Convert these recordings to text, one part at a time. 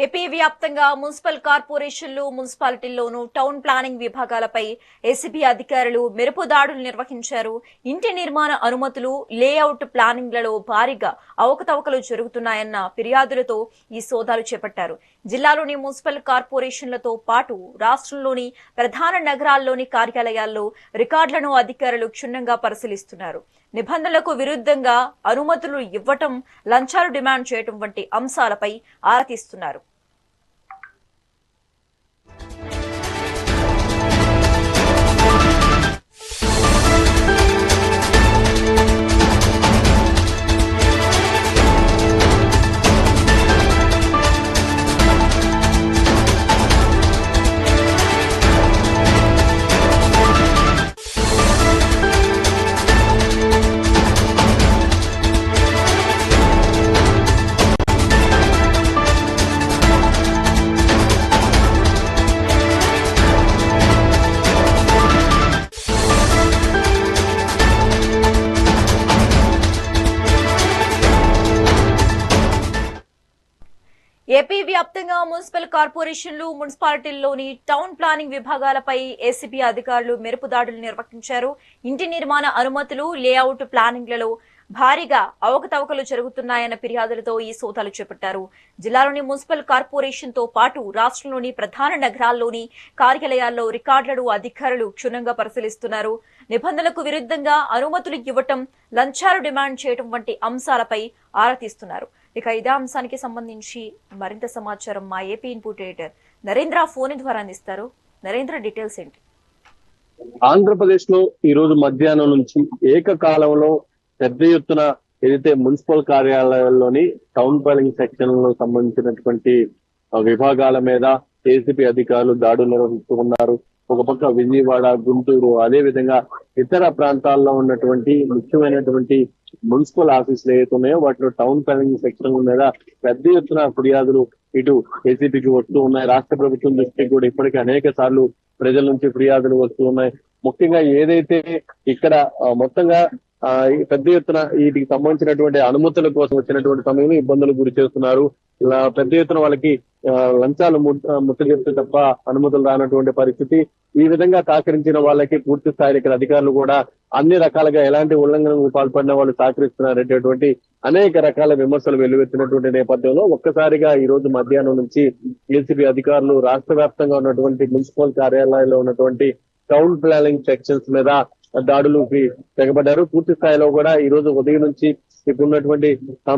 AP వ్యాప్తంగా municipal కార్పొరేషన్లు మున్సిపాలిటీల్లోనూ town planning విభాగాలపై ACB అధికారులు మెరుపు దాడులు నిర్వహించారు. ఇంటి నిర్మాణ అనుమతులు, లేఅవుట్ ప్లానింగ్లలో భారీగా అవకతవకలు జరుగుతున్నాయన్న ఫిర్యాదులతో ఈ సోదాలు చేపట్టారు. జిల్లాలోని మున్సిపల్ కార్పొరేషన్లతో పాటు రాష్ట్రంలోని ప్రధాన నగరాల్లోని కార్యాలయాల్లో రికార్డులను అధికారులు క్షుణ్ణంగా పరిశీలిస్తున్నారు. నిబంధనలకు విరుద్ధంగా అనుమతులు ఇవ్వటం, లంచాలు డిమాండ్ చేయటం వంటి అంశాలపై ఆరా తీస్తున్నారు. ఏపీ వ్యాప్తంగా మున్సిపల్ కార్పొరేషన్లు మున్సిపాలిటీల్లోని టౌన్ ప్లానింగ్ విభాగాలపై ఏసీబీ అధికారులు మెరుపు దాడులు నిర్వహించారు. ఇంటి నిర్మాణ అనుమతులు, లేఅవుట్ ప్లానింగ్లలో భారీగా అవకతవకలు జరుగుతున్నాయన్న ఫిర్యాదులతో ఈ సోదాలు చేపట్టారు. జిల్లాలోని మున్సిపల్ కార్పొరేషన్ తో పాటు రాష్ట్రంలోని ప్రధాన నగరాల్లోని కార్యాలయాల్లో రికార్డులను అధికారులు క్షుణ్ణంగా పరిశీలిస్తున్నారు. నిబంధనలకు విరుద్ధంగా అనుమతులు ఇవ్వటం, లంచాలు డిమాండ్ చేయడం వంటి అంశాలపై ఆరా తీస్తున్నారు. ఇక ఇదే అంశానికి సంబంధించి మరింత సమాచారం మా AP input editor Narendra phone ద్వారా అందిస్తారు. నరేంద్ర, డీటెయిల్స్ ఏంటి? ఆంధ్రప్రదేశ్ లో ఈ రోజు మధ్యాహ్నం నుంచి ఏకకాలంలో పెద్ద ఎత్తున ఏదైతే మున్సిపల్ కార్యాలయాల్లోని టౌన్ ప్లానింగ్ సెక్షన్ లో సంబంధించినటువంటి విభాగాల మీద ఏసీబీ అధికారులు దాడులు నిర్వహిస్తూ ఉన్నారు. ఒక పక్క విజయవాడ, గుంటూరు, అదే విధంగా ఇతర ప్రాంతాల్లో ఉన్నటువంటి ముఖ్యమైనటువంటి మున్సిపల్ ఆఫీసులు ఏవైతే ఉన్నాయో వాటిలో టౌన్ ప్లానింగ్ సెక్షన్ మీద పెద్ద ఎత్తున ఫిర్యాదులు ఇటు ఏసీబీకి వస్తూ ఉన్నాయి. రాష్ట్ర ప్రభుత్వం దృష్టికి కూడా ఇప్పటికీ అనేక సార్లు ప్రజల నుంచి ఫిర్యాదులు వస్తూ ఉన్నాయి. ముఖ్యంగా ఏదైతే ఇక్కడ మొత్తంగా పెద్ద ఎత్తున వీటికి సంబంధించినటువంటి అనుమతుల కోసం వచ్చినటువంటి సమయంలో ఇబ్బందులు గురి చేస్తున్నారు. ఇలా పెద్ద ఎత్తున వాళ్ళకి లంచాలు ముట్టజెప్తే తప్ప అనుమతులు రానటువంటి పరిస్థితి. ఈ విధంగా సహకరించిన వాళ్ళకి పూర్తి స్థాయిలో ఇక్కడ అధికారులు కూడా అన్ని రకాలుగా ఎలాంటి ఉల్లంఘనకు పాల్పడిన వాళ్ళు సహకరిస్తున్నారనేటటువంటి అనేక రకాల విమర్శలు వెల్లువెత్తినటువంటి నేపథ్యంలో ఒక్కసారిగా ఈ రోజు మధ్యాహ్నం నుంచి ఏసీబీ అధికారులు రాష్ట్ర వ్యాప్తంగా ఉన్నటువంటి మున్సిపల్ కార్యాలయాల్లో ఉన్నటువంటి టౌన్ ప్లానింగ్ సెక్షన్స్ మీద దాడులకి తెగబడ్డారు. పూర్తి స్థాయిలో కూడా ఈ రోజు ఉదయం నుంచి ఇప్పుడున్నటువంటి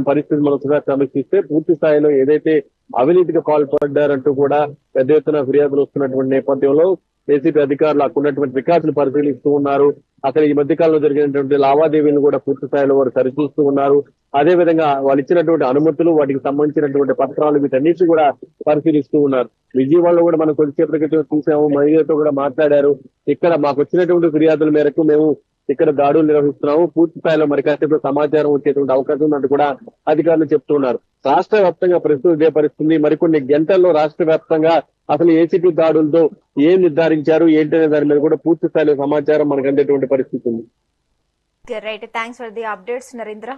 పరిస్థితి మనసుగా సమీక్షిస్తే పూర్తి స్థాయిలో ఏదైతే అవినీతికి పాల్పడ్డారంటూ కూడా పెద్ద ఎత్తున ఫిర్యాదులు వస్తున్నటువంటి నేపథ్యంలో ఏసీబీ అధికారులు అక్కడున్నటువంటి రికార్డులు పరిశీలిస్తూ ఉన్నారు. అక్కడ ఈ మధ్య కాలంలో జరిగినటువంటి లావాదేవీలను కూడా పూర్తి స్థాయిలో వారు సరిచూస్తూ ఉన్నారు. అదే విధంగా వాళ్ళు ఇచ్చినటువంటి అనుమతులు, వాటికి సంబంధించినటువంటి పత్రాలు, వీటన్నిటి కూడా పరిశీలిస్తూ ఉన్నారు. విజయవాడలో కూడా మనం కొద్దిసేపటి క్రితం చూసాము, మహిళలతో కూడా మాట్లాడారు. ఇక్కడ మాకు వచ్చినటువంటి ఫిర్యాదుల మేరకు మేము ఇక్కడ దాడులు నిర్వహిస్తున్నాము, పూర్తి స్థాయిలో మరి కాసేపు సమాచారం వచ్చేటువంటి అవకాశం ఉన్నట్టు కూడా అధికారులు చెప్తున్నారు. రాష్ట్ర వ్యాప్తంగా ప్రస్తుతం ఇదే పరిస్థితి. మరికొన్ని గంటల్లో రాష్ట్ర వ్యాప్తంగా అసలు ఏసీబీ దాడులతో ఏం నిర్ధారించారు ఏంటనే దాని మీద కూడా పూర్తి స్థాయిలో సమాచారం మనకు అందేటువంటి పరిస్థితి ఉంది. Right, thanks for the updates Narendra.